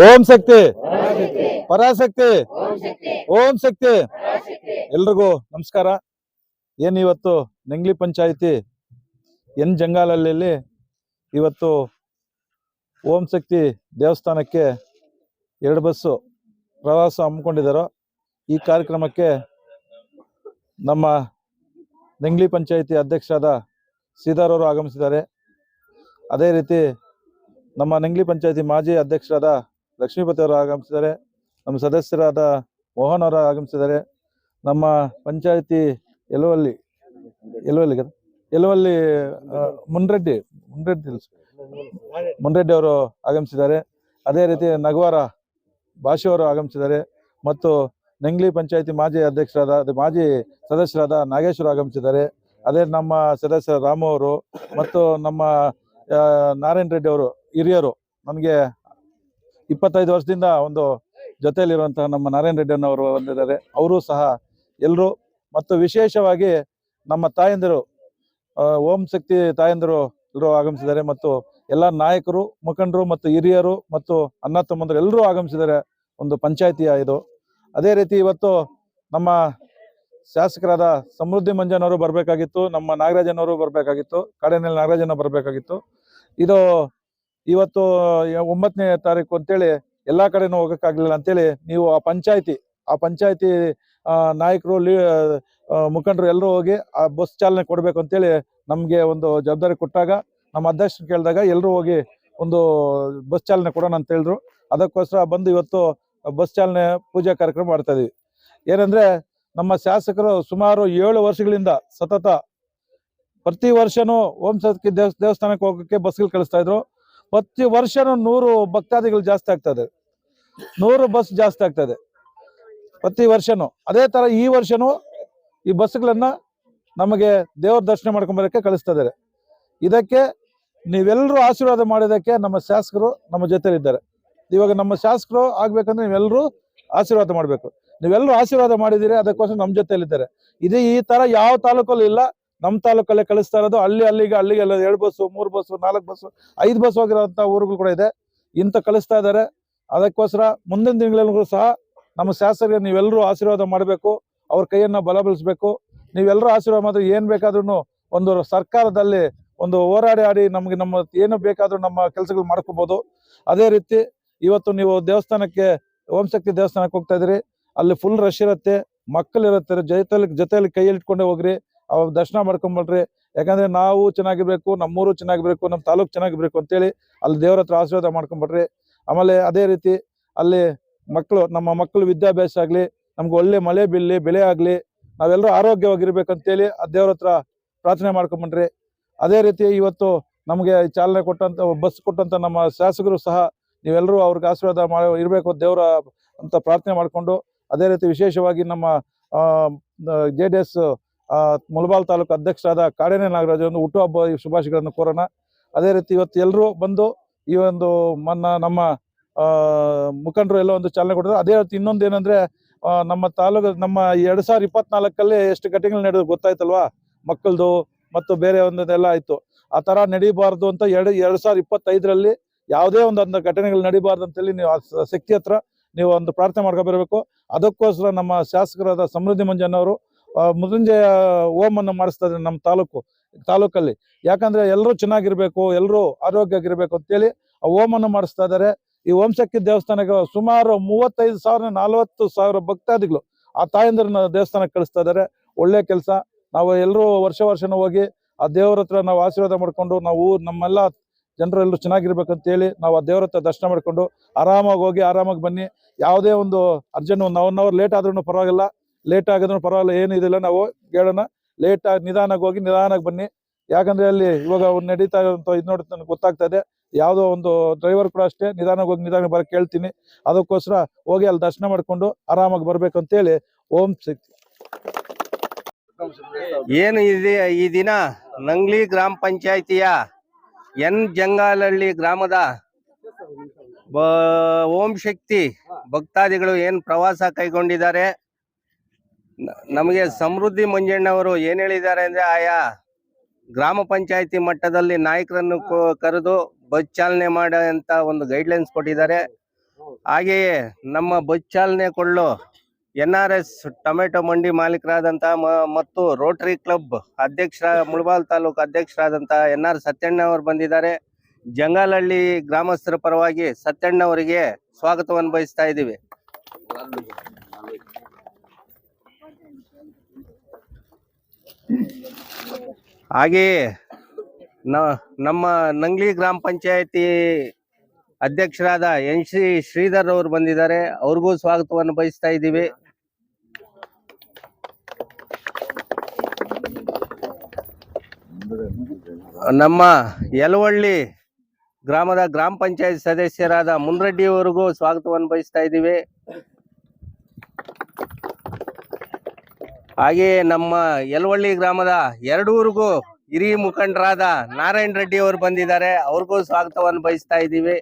ಓಂ ಶಕ್ತಿ ಪರಾಶಕ್ತಿ ಓಂ ಶಕ್ತಿ. ಎಲ್ರಿಗೂ ನಮಸ್ಕಾರ. ಇವತ್ತು ನೆಂಗ್ಲಿ ಪಂಚಾಯಿತಿ ಎನ್ ಜಂಗಾಲಹಳ್ಳಿಯಲ್ಲಿ ಇವತ್ತು ಓಂ ಶಕ್ತಿ ದೇವಸ್ಥಾನಕ್ಕೆ 2 ಬಸ್ಸು ಪ್ರವಾಸ ಹಮ್ಮಿಕೊಂಡಿದ್ದಾರೋ ಈ ಕಾರ್ಯಕ್ರಮಕ್ಕೆ ನಮ್ಮ ನೆಂಗ್ಲಿ ಪಂಚಾಯಿತಿ ಅಧ್ಯಕ್ಷರಾದ ಶ್ರೀಧರ್ ಅವರು ಆಗಮಿಸಿದ್ದಾರೆ. ಅದೇ ರೀತಿ ನಮ್ಮ ನೆಂಗ್ಲಿ ಪಂಚಾಯಿತಿ ಮಾಜಿ ಅಧ್ಯಕ್ಷರಾದ ಲಕ್ಷ್ಮೀಪತಿ ಅವರು ಆಗಮಿಸಿದ್ದಾರೆ. ನಮ್ಮ ಸದಸ್ಯರಾದ ಮೋಹನ್ ಅವರು ಆಗಮಿಸಿದ್ದಾರೆ. ನಮ್ಮ ಪಂಚಾಯಿತಿ ಎಲುವಲ್ಲಿ ಮುನ್ರೆಡ್ಡಿ ಅವರು ಆಗಮಿಸಿದ್ದಾರೆ. ಅದೇ ರೀತಿ ನಗವಾರ ಭಾಷೆ ಅವರು ಆಗಮಿಸಿದ್ದಾರೆ. ಮತ್ತು ನೆಂಗ್ಲಿ ಪಂಚಾಯಿತಿ ಮಾಜಿ ಸದಸ್ಯರಾದ ನಾಗೇಶ್ವರ ಆಗಮಿಸಿದ್ದಾರೆ. ಅದೇ ನಮ್ಮ ಸದಸ್ಯ ರಾಮು ಅವರು ಮತ್ತು ನಮ್ಮ ನಾರಾಯಣ ರೆಡ್ಡಿ ಅವರು ಹಿರಿಯರು, ನಮಗೆ 25 ವರ್ಷದಿಂದ ಒಂದು ಜೊತೆಯಲ್ಲಿರುವಂತಹ ನಮ್ಮ ನಾರಾಯಣ ರೆಡ್ಡಿ ಅವರು ಬಂದಿದ್ದಾರೆ. ಅವರು ಸಹ ಎಲ್ಲರೂ, ಮತ್ತು ವಿಶೇಷವಾಗಿ ನಮ್ಮ ತಾಯಂದಿರು, ಓಂ ಶಕ್ತಿ ತಾಯಂದಿರು ಎಲ್ಲರೂ ಆಗಮಿಸಿದ್ದಾರೆ. ಮತ್ತು ಎಲ್ಲ ನಾಯಕರು, ಮುಖಂಡರು ಮತ್ತು ಹಿರಿಯರು ಮತ್ತು ಅಣ್ಣ ತಮ್ಮಂದರು ಎಲ್ಲರೂ ಆಗಮಿಸಿದ್ದಾರೆ ಒಂದು ಪಂಚಾಯಿತಿಯ ಇದು. ಅದೇ ರೀತಿ ಇವತ್ತು ನಮ್ಮ ಶಾಸಕರಾದ ಸಮೃದ್ಧಿ ಮಂಜನವರು ಬರಬೇಕಾಗಿತ್ತು, ನಮ್ಮ ನಾಗರಾಜನವರು ಬರಬೇಕಾಗಿತ್ತು, ಕಾಡೇನಹಳ್ಳಿ ನಾಗರಾಜನ ಬರಬೇಕಾಗಿತ್ತು. ಇದು ಇವತ್ತು 9ನೇ ತಾರೀಕು ಅಂತೇಳಿ ಎಲ್ಲಾ ಕಡೆನೂ ಹೋಗಕ್ಕಾಗ್ಲಿಲ್ಲ ಅಂತೇಳಿ ನೀವು ಆ ಪಂಚಾಯಿತಿ ನಾಯಕರು, ಮುಖಂಡರು ಎಲ್ಲರೂ ಹೋಗಿ ಆ ಬಸ್ ಚಾಲನೆ ಕೊಡ್ಬೇಕು ಅಂತೇಳಿ ನಮ್ಗೆ ಒಂದು ಜವಾಬ್ದಾರಿ ಕೊಟ್ಟಾಗ, ನಮ್ಮ ಅಧ್ಯಕ್ಷರು ಕೇಳಿದಾಗ ಎಲ್ಲರೂ ಹೋಗಿ ಒಂದು ಬಸ್ ಚಾಲನೆ ಕೊಡೋಣ ಅಂತ ಹೇಳಿದ್ರು. ಅದಕ್ಕೋಸ್ಕರ ಬಂದು ಇವತ್ತು ಬಸ್ ಚಾಲನೆ ಪೂಜಾ ಕಾರ್ಯಕ್ರಮ ಮಾಡ್ತಾ ಇದೀವಿ. ಏನಂದ್ರೆ ನಮ್ಮ ಶಾಸಕರು ಸುಮಾರು 7 ವರ್ಷಗಳಿಂದ ಸತತ ಪ್ರತಿ ವರ್ಷನೂ ಓಂ ಶಕ್ತಿ ದೇವಸ್ಥಾನಕ್ಕೆ ಹೋಗಕ್ಕೆ ಬಸ್ಗಳು ಕಳಿಸ್ತಾ ಇದ್ರು. ಪ್ರತಿ ವರ್ಷನೂ 100 ಭಕ್ತಾದಿಗಳು ಜಾಸ್ತಿ ಆಗ್ತದೆ, 100 ಬಸ್ ಜಾಸ್ತಿ ಆಗ್ತದೆ ಪ್ರತಿ ವರ್ಷನೂ. ಅದೇ ತರ ಈ ವರ್ಷನೂ ಈ ಬಸ್ಗಳನ್ನ ನಮಗೆ ದೇವರ ದರ್ಶನ ಮಾಡ್ಕೊಂಬರಕ್ಕೆ ಕಳಿಸ್ತಾ ಇದ್ದಾರೆ. ಇದಕ್ಕೆ ನೀವೆಲ್ಲರೂ ಆಶೀರ್ವಾದ ಮಾಡೋದಕ್ಕೆ ನಮ್ಮ ಶಾಸಕರು ನಮ್ಮ ಜೊತೆಲಿದ್ದಾರೆ. ಇವಾಗ ನಮ್ಮ ಶಾಸಕರು ಆಗ್ಬೇಕಂದ್ರೆ ನೀವೆಲ್ಲರೂ ಆಶೀರ್ವಾದ ಮಾಡ್ಬೇಕು. ನೀವೆಲ್ಲರೂ ಆಶೀರ್ವಾದ ಮಾಡಿದಿರಿ, ಅದಕ್ಕೋಸ್ಕರ ನಮ್ಮ ಜೊತೆಲಿದ್ದಾರೆ. ಈ ತರ ಯಾವ ತಾಲೂಕಲ್ಲೂ ಇಲ್ಲ. ನಮ್ಮ ತಾಲೂಕಲ್ಲೇ ಕಳಿಸ್ತಾ ಇರೋದು. ಅಲ್ಲಿಗೆ 2 ಬಸ್ಸು, 3 ಬಸ್ಸು, 4 ಬಸ್ಸು, 5 ಬಸ್ ಹೋಗಿರೋಂಥ ಊರುಗಳು ಕೂಡ ಇದೆ. ಇಂಥ ಕಳಿಸ್ತಾ ಇದ್ದಾರೆ. ಅದಕ್ಕೋಸ್ಕರ ಮುಂದಿನ ದಿನಗಳಲ್ಲೂ ಸಹ ನಮ್ಮ ಶಾಸಕರಿಗೆ ನೀವೆಲ್ಲರೂ ಆಶೀರ್ವಾದ ಮಾಡಬೇಕು, ಅವ್ರ ಕೈಯನ್ನ ಬಲಪಡಿಸ್ಬೇಕು. ನೀವೆಲ್ಲರೂ ಆಶೀರ್ವಾದ ಮಾಡಿದ್ರೆ ಏನ್ ಬೇಕಾದ್ರೂ ಒಂದು ಸರ್ಕಾರದಲ್ಲಿ ಒಂದು ಹೋರಾಡಿ ನಮ್ಗೆ ನಮ್ಮ ಏನು ಬೇಕಾದ್ರೂ ನಮ್ಮ ಕೆಲಸಗಳು ಮಾಡ್ಕೋಬಹುದು. ಅದೇ ರೀತಿ ಇವತ್ತು ನೀವು ದೇವಸ್ಥಾನಕ್ಕೆ, ಓಂ ಶಕ್ತಿ ದೇವಸ್ಥಾನಕ್ಕೆ ಹೋಗ್ತಾ ಇದ್ರಿ, ಅಲ್ಲಿ ಫುಲ್ ರಶ್ ಇರುತ್ತೆ, ಮಕ್ಕಳು ಇರುತ್ತೆ, ಜೊತೆಯಲ್ಲಿ ಕೈಯಲ್ಲಿ ಇಟ್ಕೊಂಡೆ ಹೋಗ್ರಿ, ಅವ್ರ ದರ್ಶನ ಮಾಡ್ಕೊಂಡ್ಬರ್ರಿ. ಯಾಕಂದ್ರೆ ನಾವು ಚೆನ್ನಾಗಿರ್ಬೇಕು, ನಮ್ಮೂರು ಚೆನ್ನಾಗಿರ್ಬೇಕು, ನಮ್ಮ ತಾಲೂಕು ಚೆನ್ನಾಗಿರ್ಬೇಕು ಅಂತೇಳಿ ಅಲ್ಲಿ ದೇವರ ಹತ್ರ ಆಶೀರ್ವಾದ ಮಾಡ್ಕೊಂಡ್ಬರ್ರಿ. ಆಮೇಲೆ ಅದೇ ರೀತಿ ಅಲ್ಲಿ ನಮ್ಮ ಮಕ್ಕಳು ವಿದ್ಯಾಭ್ಯಾಸ ಆಗ್ಲಿ, ನಮ್ಗೆ ಒಳ್ಳೆ ಮಳೆ ಬೆಳೆ ಆಗ್ಲಿ, ನಾವೆಲ್ಲರೂ ಆರೋಗ್ಯವಾಗಿರ್ಬೇಕಂತೇಳಿ ಆ ದೇವ್ರ ಹತ್ರ ಪ್ರಾರ್ಥನೆ ಮಾಡ್ಕೊಂಡ್ಬನ್ರಿ. ಅದೇ ರೀತಿ ಇವತ್ತು ನಮಗೆ ಚಾಲನೆ ಕೊಟ್ಟಂತ ಬಸ್ ಕೊಟ್ಟಂತ ನಮ್ಮ ಶಾಸಕರು ಸಹ ನೀವೆಲ್ಲರೂ ಅವ್ರಿಗೆ ಆಶೀರ್ವಾದ ಇರಬೇಕು ದೇವರ ಅಂತ ಪ್ರಾರ್ಥನೆ ಮಾಡಿಕೊಂಡು, ಅದೇ ರೀತಿ ವಿಶೇಷವಾಗಿ ನಮ್ಮ JDS ಮುಳಬಾಲ್ ತಾಲೂಕು ಅಧ್ಯಕ್ಷರಾದ ಕಾಡೇನಹಳ್ಳಿ ನಾಗರಾಜ ಒಂದು ಹುಟ್ಟುಹಬ್ಬ ಶುಭಾಶಯಗಳನ್ನು ಕೋರೋಣ. ಅದೇ ರೀತಿ ಇವತ್ತು ಎಲ್ಲರೂ ಬಂದು ಈ ಒಂದು ನಮ್ಮ ಮುಖಂಡರು ಎಲ್ಲ ಒಂದು ಚಾಲನೆ ಕೊಟ್ಟಿದ್ದಾರೆ. ಅದೇ ರೀತಿ ಇನ್ನೊಂದು ಏನಂದ್ರೆ ನಮ್ಮ ತಾಲೂಕು, ನಮ್ಮ 2024 ಎಷ್ಟು ಘಟನೆಗಳು ನಡೆದು ಗೊತ್ತಾಯ್ತಲ್ವಾ, ಮಕ್ಕಳದು ಮತ್ತು ಬೇರೆ ಒಂದೆಲ್ಲ ಆಯ್ತು. ಆ ತರ ನಡೀಬಾರ್ದು ಅಂತ 2025 ಯಾವುದೇ ಒಂದು ಘಟನೆಗಳು ನಡೀಬಾರ್ದು ಅಂತೇಳಿ ನೀವು ಶಕ್ತಿ ಹತ್ರ ನೀವು ಒಂದು ಪ್ರಾರ್ಥನೆ ಮಾಡ್ಕೊಬರ್ಬೇಕು. ಅದಕ್ಕೋಸ್ಕರ ನಮ್ಮ ಶಾಸಕರಾದ ಸಮೃದ್ಧಿ ಮಂಜನವರು ಮೃತ್ಯುಂಜಯ ಹೋಮನ್ನು ಮಾಡಿಸ್ತಾ ಇದ್ದಾರೆ ನಮ್ಮ ತಾಲೂಕಲ್ಲಿ. ಯಾಕಂದ್ರೆ ಎಲ್ಲರೂ ಚೆನ್ನಾಗಿರ್ಬೇಕು, ಎಲ್ಲರೂ ಆರೋಗ್ಯವಾಗಿರ್ಬೇಕು ಅಂತೇಳಿ ಆ ಹೋಮನ್ನು ಮಾಡಿಸ್ತಾ ಇದ್ದಾರೆ. ಈ ಓಂ ಶಕ್ತಿ ದೇವಸ್ಥಾನಕ್ಕೆ ಸುಮಾರು 35,000 40,000 ಭಕ್ತಾದಿಗಳು ಆ ತಾಯಂದಿರನ್ನ ದೇವಸ್ಥಾನಕ್ಕೆ ಕಳಿಸ್ತಾ ಇದ್ದಾರೆ. ಒಳ್ಳೆ ಕೆಲಸ. ನಾವು ಎಲ್ಲರೂ ವರ್ಷನೂ ಹೋಗಿ ಆ ದೇವರ ಹತ್ರ ನಾವು ಆಶೀರ್ವಾದ ಮಾಡ್ಕೊಂಡು, ನಾವು ನಮ್ಮೆಲ್ಲ ಜನರು ಎಲ್ಲರೂ ಚೆನ್ನಾಗಿರ್ಬೇಕಂತೇಳಿ ನಾವು ಆ ದೇವರ ಹತ್ರ ದರ್ಶನ ಮಾಡ್ಕೊಂಡು ಆರಾಮಾಗಿ ಹೋಗಿ ಆರಾಮಾಗಿ ಬನ್ನಿ. ಯಾವುದೇ ಒಂದು ಅರ್ಜೆಂಟ್ 1 ಅವರ್ ಲೇಟ್ ಆದ್ರೂ ಪರವಾಗಿಲ್ಲ, ಲೇಟ್ ಆಗಿದ್ರು ಪರವಾಗಿಲ್ಲ, ಏನು ಇದಿಲ್ಲ. ನಾವು ಹೇಳೋಣ, ನಿಧಾನಕ್ಕೆ ಹೋಗಿ ನಿಧಾನಕ್ಕೆ ಬನ್ನಿ. ಯಾಕಂದ್ರೆ ಅಲ್ಲಿ ಇವಾಗ ನಡೀತಾ ಇರುವಂತ ಇದು ನೋಡಿ ನನಗೆ ಗೊತ್ತಾಗ್ತಾ ಇದೆ. ಯಾವುದೋ ಒಂದು ಡ್ರೈವರ್ ಕೂಡ ಅಷ್ಟೇ ನಿಧಾನಕ್ಕೆ ಹೋಗಿ ನಿಧಾನಕ್ಕೆ ಬರಕ್ಕೆ ಹೇಳ್ತೀನಿ. ಅದಕ್ಕೋಸ್ಕರ ಹೋಗಿ ಅಲ್ಲಿ ದರ್ಶನ ಮಾಡ್ಕೊಂಡು ಆರಾಮಾಗಿ ಬರ್ಬೇಕು ಅಂತೇಳಿ ಓಂ ಶಕ್ತಿ. ಏನು ಇದೆ ಈ ದಿನ ನಂಗ್ಲಿ ಗ್ರಾಮ ಪಂಚಾಯಿತಿಯ ಎನ್ ಜಂಗಾಲಹಳ್ಳಿ ಗ್ರಾಮದ ಓಂ ಶಕ್ತಿ ಭಕ್ತಾದಿಗಳು ಏನ್ ಪ್ರವಾಸ ಕೈಗೊಂಡಿದ್ದಾರೆ. ನಮಗೆ ಸಮೃದ್ಧಿ ಮಂಜಣ್ಣವರು ಏನ್ ಹೇಳಿದ್ದಾರೆ ಅಂದ್ರೆ, ಆಯಾ ಗ್ರಾಮ ಪಂಚಾಯಿತಿ ಮಟ್ಟದಲ್ಲಿ ನಾಯಕರನ್ನು ಕರೆದು ಬಸ್ ಚಾಲನೆ ಮಾಡೋ ಅಂತ ಒಂದು ಗೈಡ್ಲೈನ್ಸ್ ಕೊಟ್ಟಿದ್ದಾರೆ. ಹಾಗೆಯೇ ನಮ್ಮ ಬಸ್ ಚಾಲನೆ ಕೊಳ್ಳು NRS ಟೊಮೆಟೊ ಮಂಡಿ ಮಾಲೀಕರಾದಂಥ ಮತ್ತು ರೋಟರಿ ಕ್ಲಬ್ ಮುಳಬಾಲ್ ತಾಲೂಕು ಅಧ್ಯಕ್ಷರಾದಂಥ NR ಸತ್ಯಣ್ಣ ಅವರು ಬಂದಿದ್ದಾರೆ. ಜಂಗಾಲಹಳ್ಳಿ ಗ್ರಾಮಸ್ಥರ ಪರವಾಗಿ ಸತ್ಯಣ್ಣ ಅವರಿಗೆ ಸ್ವಾಗತವನ್ನು ಬಯಸ್ತಾ ಇದ್ದೀವಿ. ಹಾಗೆಯೇ ನಮ್ಮ ನಂಗ್ಲಿ ಗ್ರಾಮ ಪಂಚಾಯತಿ ಅಧ್ಯಕ್ಷರಾದ ಶ್ರೀಧರ್ ಅವರು ಬಂದಿದ್ದಾರೆ. ಅವ್ರಿಗೂ ಸ್ವಾಗತವನ್ನು ಬಯಸ್ತಾ ಇದ್ದೀವಿ. ನಮ್ಮ ಯಲವಳ್ಳಿ ಗ್ರಾಮದ ಗ್ರಾಮ ಪಂಚಾಯತ್ ಸದಸ್ಯರಾದ ಮುನ್ರೆಡ್ಡಿ ಅವರಿಗೂ ಸ್ವಾಗತವನ್ನು ಬಯಸ್ತಾ ಇದ್ದೀವಿ. ಹಾಗೆಯೇ ನಮ್ಮ ಯಲವಳ್ಳಿ ಗ್ರಾಮದ ಎರಡೂರಿಗೂ ಹಿರಿಯ ಮುಖಂಡರಾದ ನಾರಾಯಣ ರೆಡ್ಡಿ ಅವರು ಬಂದಿದ್ದಾರೆ. ಅವ್ರಿಗೂ ಸ್ವಾಗತವನ್ನು ಬಯಸ್ತಾ ಇದ್ದೀವಿ.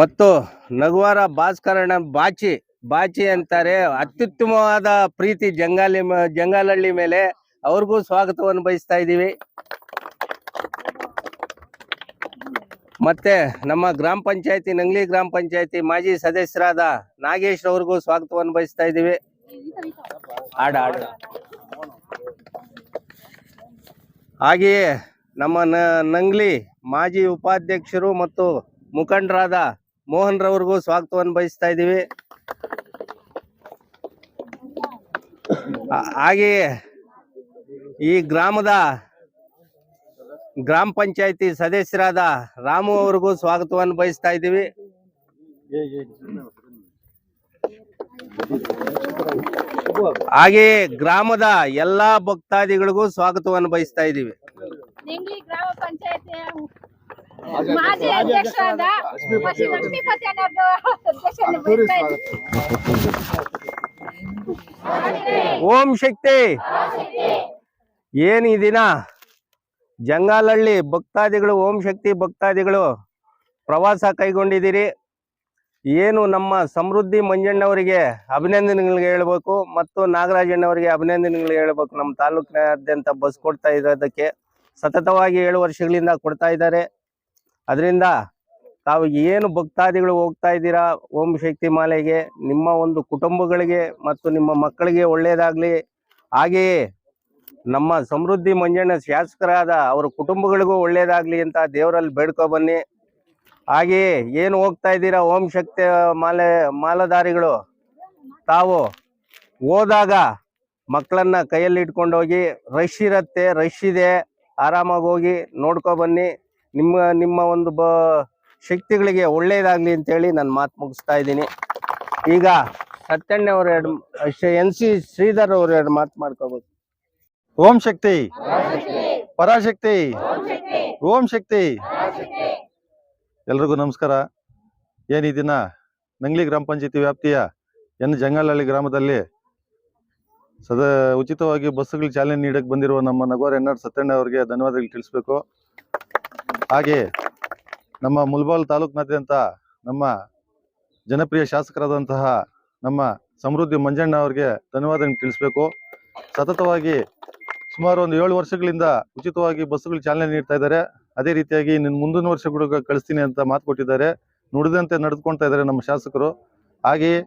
ಮತ್ತು ನಗುವಾರ ಭಾಸ್ಕರಣ್ಣ ಬಾಚಿ ಅಂತಾರೆ. ಅತ್ಯುತ್ತಮವಾದ ಪ್ರೀತಿ ಜಂಗಾಲಹಳ್ಳಿ ಮೇಲೆ. ಅವ್ರಿಗೂ ಸ್ವಾಗತವನ್ನು ಬಯಸ್ತಾ ಇದ್ದೀವಿ. ಮತ್ತೆ ನಮ್ಮ ಗ್ರಾಮ ಪಂಚಾಯತಿ ನಂಗ್ಲಿ ಗ್ರಾಮ ಪಂಚಾಯತಿ ಮಾಜಿ ಸದಸ್ಯರಾದ ನಾಗೇಶ್ ಅವ್ರಿಗೂ ಸ್ವಾಗತವನ್ನು ಬಯಸ್ತಾ ಇದ್ದೀವಿ. ಹಾಗೆಯೇ ನಮ್ಮ ನಂಗ್ಲಿ ಮಾಜಿ ಉಪಾಧ್ಯಕ್ಷರು ಮತ್ತು ಮುಖಂಡರಾದ ಮೋಹನ್ ರವ್ರಿಗೂ ಸ್ವಾಗತವನ್ನು ಬಯಸ್ತಾ ಇದ್ದೀವಿ. ಹಾಗೆಯೇ ಈ ಗ್ರಾಮದ ಗ್ರಾಮ ಪಂಚಾಯತಿ ಸದಸ್ಯರಾದ ರಾಮು ಅವರಿಗೂ ಸ್ವಾಗತವನ್ನು ಬಯಸ್ತಾ ಇದ್ದೀವಿ. ಹಾಗೆಯೇ ಗ್ರಾಮದ ಎಲ್ಲಾ ಭಕ್ತಾದಿಗಳಿಗೂ ಸ್ವಾಗತವನ್ನು ಬಯಸ್ತಾ ಇದ್ದೀವಿ. ಗ್ರಾಮ ಪಂಚಾಯತಿ ಮಾಜಿ ಅಧ್ಯಕ್ಷರಾದ ಲಕ್ಷ್ಮೀಪತಿ ಓಂ ಶಕ್ತಿ. ಏನ್ ಈ ದಿನ ಜಂಗಾಲಹಳ್ಳಿ ಭಕ್ತಾದಿಗಳು, ಓಂ ಶಕ್ತಿ ಭಕ್ತಾದಿಗಳು ಪ್ರವಾಸ ಕೈಗೊಂಡಿದ್ದೀರಿ. ಏನು ನಮ್ಮ ಸಮೃದ್ಧಿ ಮಂಜಣ್ಣವರಿಗೆ ಅಭಿನಂದನೆಗಳಿಗೆ ಹೇಳ್ಬೇಕು ಮತ್ತು ನಾಗರಾಜಣ್ಣವರಿಗೆ ಅಭಿನಂದನೆಗಳಿಗೆ ಹೇಳ್ಬೇಕು. ನಮ್ಮ ತಾಲೂಕಿನಾದ್ಯಂತ ಬಸ್ ಕೊಡ್ತಾ ಇರೋದಕ್ಕೆ ಸತತವಾಗಿ 7 ವರ್ಷಗಳಿಂದ ಕೊಡ್ತಾ ಇದ್ದಾರೆ. ಅದರಿಂದ ತಾವು ಏನು ಭಕ್ತಾದಿಗಳು ಹೋಗ್ತಾ ಇದ್ದೀರಾ ಓಂ ಶಕ್ತಿ ಮಾಲೆಗೆ, ನಿಮ್ಮ ಒಂದು ಕುಟುಂಬಗಳಿಗೆ ಮತ್ತು ನಿಮ್ಮ ಮಕ್ಕಳಿಗೆ ಒಳ್ಳೆಯದಾಗಲಿ. ಹಾಗೆಯೇ ನಮ್ಮ ಸಮೃದ್ಧಿ ಮಂಜಣ್ಣ ಶಾಸಕರಾದ ಅವರ ಕುಟುಂಬಗಳಿಗೂ ಒಳ್ಳೆಯದಾಗಲಿ ಅಂತ ದೇವರಲ್ಲಿ ಬೇಡ್ಕೊ ಬನ್ನಿ. ಹಾಗೆಯೇ ಏನು ಹೋಗ್ತಾ ಇದ್ದೀರಾ ಓಂ ಶಕ್ತಿ ಮಾಲಧಾರಿಗಳು, ತಾವು ಹೋದಾಗ ಮಕ್ಕಳನ್ನ ಕೈಯಲ್ಲಿ ಇಟ್ಕೊಂಡು ಹೋಗಿ. ರಶ್ ಇರುತ್ತೆ, ರಶ್ ಇದೆ, ಆರಾಮಾಗಿ ಹೋಗಿ ನೋಡ್ಕೊ ಬನ್ನಿ. ನಿಮ್ಮ ಒಂದು ಶಕ್ತಿಗಳಿಗೆ ಒಳ್ಳೆಯದಾಗಲಿ ಅಂತೇಳಿ ನಾನು ಮಾತು ಮುಗಿಸ್ತಾ ಇದ್ದೀನಿ. ಈಗ ಸತ್ಯಣ್ಣ ಅವರು NC ಶ್ರೀಧರ್ ಅವರು 2 ಮಾತು ಮಾಡ್ಕೋಬೇಕು. ಓಂ ಶಕ್ತಿ, ಪರಾಶಕ್ತಿ, ಓಂ ಶಕ್ತಿ. ಎಲ್ರಿಗೂ ನಮಸ್ಕಾರ. ಏನು ಈ ದಿನ ನಂಗ್ಲಿ ಗ್ರಾಮ ಪಂಚಾಯತಿ ವ್ಯಾಪ್ತಿಯ ಜಂಗಾಲಹಳ್ಳಿ ಗ್ರಾಮದಲ್ಲಿ ಉಚಿತವಾಗಿ ಬಸ್ಸುಗಳು ಚಾಲನೆ ನೀಡಕ್ಕೆ ಬಂದಿರುವ ನಮ್ಮ ನಗೋರ NR ಸತ್ಯಣ್ಣ ಅವರಿಗೆ ಧನ್ಯವಾದಗಳು ತಿಳಿಸ್ಬೇಕು. ಹಾಗೆ ನಮ್ಮ ಮುಳಬಾಲ್ ತಾಲೂಕಿನಾದ್ಯಂತ ನಮ್ಮ ಜನಪ್ರಿಯ ಶಾಸಕರಾದಂತಹ ನಮ್ಮ ಸಮೃದ್ಧಿ ಮಂಜಣ್ಣ ಅವರಿಗೆ ಧನ್ಯವಾದಗಳು ತಿಳಿಸ್ಬೇಕು. ಸತತವಾಗಿ ಸುಮಾರು ಒಂದು 7 ವರ್ಷಗಳಿಂದ ಉಚಿತವಾಗಿ ಬಸ್ಸುಗಳು ಚಾಲನೆ ನೀಡ್ತಾ ಇದ್ದಾರೆ. ಅದೇ ರೀತಿಯಾಗಿ ಮುಂದಿನ ವರ್ಷಗಳು ಕಳಿಸ್ತೀನಿ ಅಂತ ಮಾತು ಕೊಟ್ಟಿದ್ದಾರೆ. ನುಡಿದಂತೆ ನಡೆದುಕೊಳ್ತಾ ಇದ್ದಾರೆ ನಮ್ಮ ಶಾಸಕರು. ಹಾಗೆಯೇ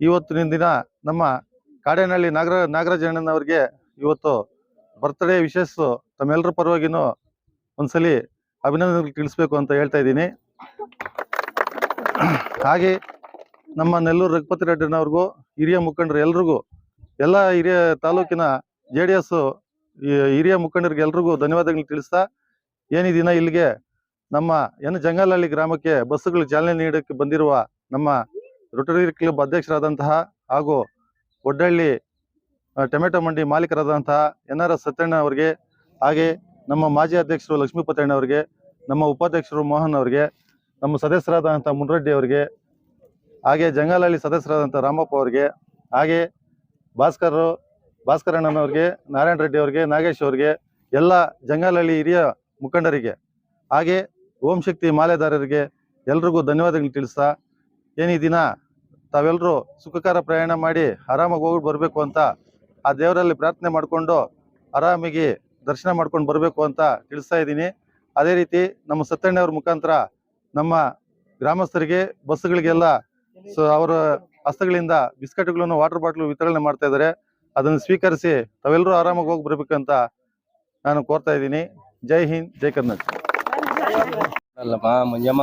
ಇವತ್ತಿನ ದಿನ ನಮ್ಮ ಕಾಡೇನಹಳ್ಳಿ ನಾಗರಾಜಣ್ಣನವ್ರಿಗೆ ಇವತ್ತು ಬರ್ತ್ಡೇ ವಿಶೇಷ ತಮ್ಮೆಲ್ಲರ ಪರವಾಗಿನೂ ಒಂದ್ಸಲಿ ಅಭಿನಂದನೆಗಳು ತಿಳಿಸ್ಬೇಕು ಅಂತ ಹೇಳ್ತಾ ಇದ್ದೀನಿ. ಹಾಗೆ ನಮ್ಮ ನೆಲ್ಲೂರು ರಘುಪತಿ ರೆಡ್ಡಿನವ್ರಿಗೂ, ಹಿರಿಯ ಮುಖಂಡರು ಎಲ್ರಿಗೂ, ಎಲ್ಲ ಹಿರಿಯ ತಾಲೂಕಿನ JDS ಹಿರಿಯ ಮುಖಂಡರಿಗೆ ಎಲ್ರಿಗೂ ಧನ್ಯವಾದಗಳು ತಿಳಿಸ್ತಾ, ಈ ದಿನ ಇಲ್ಲಿಗೆ ನಮ್ಮ ಜಂಗಾಲಹಳ್ಳಿ ಗ್ರಾಮಕ್ಕೆ ಬಸ್ಸುಗಳು ಚಾಲನೆ ನೀಡಕ್ಕೆ ಬಂದಿರುವ ನಮ್ಮ ರೋಟರಿ ಕ್ಲಬ್ ಅಧ್ಯಕ್ಷರಾದಂತಹ ಹಾಗೂ ಒಡ್ಡಳ್ಳಿ ಟೊಮೆಟೊ ಮಂಡಿ ಮಾಲೀಕರಾದಂತಹ NRS ಸತ್ಯಣ್ಣ ಅವರಿಗೆ, ಹಾಗೆ ನಮ್ಮ ಮಾಜಿ ಅಧ್ಯಕ್ಷರು ಲಕ್ಷ್ಮೀಪತಿ ಅವರಿಗೆ, ನಮ್ಮ ಉಪಾಧ್ಯಕ್ಷರು ಮೋಹನ್ ಅವರಿಗೆ, ನಮ್ಮ ಸದಸ್ಯರಾದಂಥ ಮುನ್ರೆಡ್ಡಿ ಅವರಿಗೆ, ಹಾಗೆ ಜಂಗಾಲಹಳ್ಳಿ ಸದಸ್ಯರಾದಂಥ ರಾಮಪ್ಪ ಅವರಿಗೆ, ಹಾಗೆ ಭಾಸ್ಕರಣ್ಣನವ್ರಿಗೆ, ನಾರಾಯಣ ರೆಡ್ಡಿ ಅವರಿಗೆ, ನಾಗೇಶ್ ಅವರಿಗೆ, ಎಲ್ಲ ಜಂಗಾಲಹಳ್ಳಿ ಹಿರಿಯ ಮುಖಂಡರಿಗೆ, ಹಾಗೆ ಓಂ ಶಕ್ತಿ ಮಾಲೆದಾರರಿಗೆ ಎಲ್ರಿಗೂ ಧನ್ಯವಾದಗಳು ತಿಳಿಸ್ತಾ, ಈ ದಿನ ತಾವೆಲ್ಲರೂ ಸುಖಕರ ಪ್ರಯಾಣ ಮಾಡಿ ಆರಾಮಾಗಿ ಹೋಗಿ ಬರಬೇಕು ಅಂತ ಆ ದೇವರಲ್ಲಿ ಪ್ರಾರ್ಥನೆ ಮಾಡಿಕೊಂಡು ಆರಾಮಾಗಿ ದರ್ಶನ ಮಾಡ್ಕೊಂಡು ಬರಬೇಕು ಅಂತ ತಿಳಿಸ್ತಾ ಇದ್ದೀನಿ. ಅದೇ ರೀತಿ ನಮ್ಮ ಸತ್ತಣ್ಣವ್ರ ಮುಖಾಂತರ ನಮ್ಮ ಗ್ರಾಮಸ್ಥರಿಗೆ ಬಸ್ಗಳಿಗೆಲ್ಲ ಅವರ ಹಸ್ತಗಳಿಂದ ಬಿಸ್ಕೆಟ್ಗಳನ್ನು ವಾಟರ್ ಬಾಟ್ಲು ವಿತರಣೆ ಮಾಡ್ತಾ ಇದ್ದಾರೆ. ಅದನ್ನು ಸ್ವೀಕರಿಸಿ ತಾವೆಲ್ಲರೂ ಆರಾಮಾಗಿ ಹೋಗಿ ಬರ್ಬೇಕಂತ ನಾನು ಕೋರ್ತಾ ಇದ್ದೀನಿ. ಜೈ ಹಿಂದ್, ಜೈ ಕರ್ನಾಟಕ. ಅಲ್ಲಮ್ಮ ಮಂಜಮ್ಮ